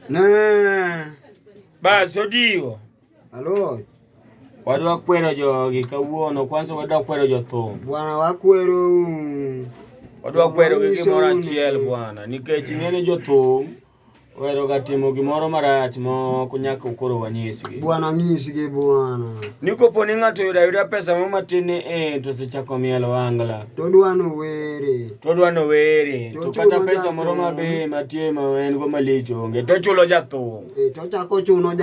Na. Bas odiwo. Alo. Wadwa kwero jogi kawuono kwanza wadwa kwero jotho. Bwana wakwero. Wadwa kwero gi gimoro achiel bwana nikech ng'ene jotho wero gatimo gimoro marach moko nyaka ukoro wanyisgi. Bwana nyisgi bwana. Nikopo ni ng'ato yuda pesa mo matine to sechako mielo wangla. To dwano were. To kata pesa moro mabe matie ma en go malicho onge to chulo jathum. To chako chuno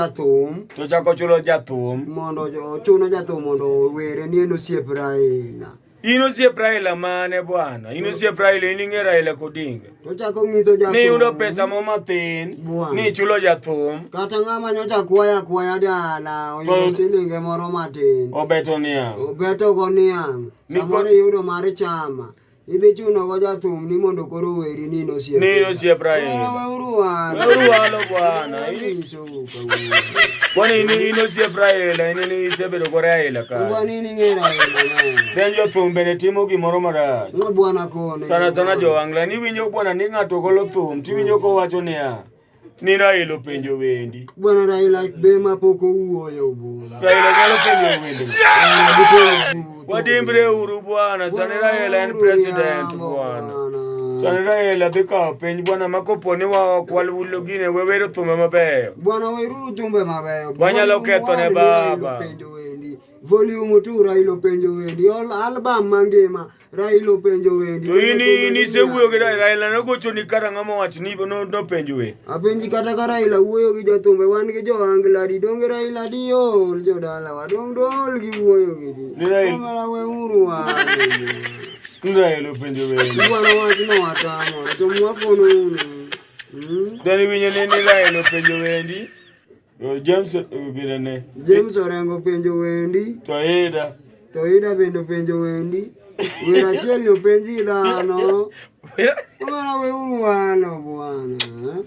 jathum. Mondo chuno jathum mondo were ni eno siep Raila. Ino siep Raila mane bwana? Ino siep Raila ni ng'e Raila Odinga. To chako ng'ito jathum. Ni yudo pesa mo mathin. Ni chulo jathum. Kata ng'ama nyocha kwaya dala oyudo silinge moro matin. Obeto go niang'. Samoro yudo mar chama. Idhi chuno go jathum ni mondo koro weri ni no siep Raila. Uru walo bwana. Kwani ino siep Raila ni isebedo go Raila ka. Kwani ni ng'e Raila. Denjo thum bene timo gimoro marach. Bwana kone. Sana jo Angla ni winjo bwana ni ng'ato golo thum ti winjo ko wacho niya. Ni Raila penjo wendi. Bwana Raila be mapoko uoyo bwana. Raila galo penjo wendi. Wadimbre uru bwana, sana Raila en president bwana. Sana Raila dhika penj bwana makopo ni wa kwalwulo gine wewero thume mabeyo. Bwana weru thumbe mabeyo. Wanyalo ketho ne baba. Volume tu Raila penjo wendi. Album mangima Raila penjo wendi. To ini sewuoyo gi Raila nogocho ni kara ng'ama wach ni no penjo we. Apenji kata ka Raila wuoyo gi jothumbe wan gi jo Angla di donge Raila diol jo dala wa dol gi wuoyo gi di. Mara we uru wa. Raila penjo wendi. Bwana wach no watamo to mwapono unu. Dani winyo ni Raila penjo wendi. James Orengo penjo wendi. To Ida bendo penjo wendi. Wera achiel yo penji dhano. Mara we uru wano bwana.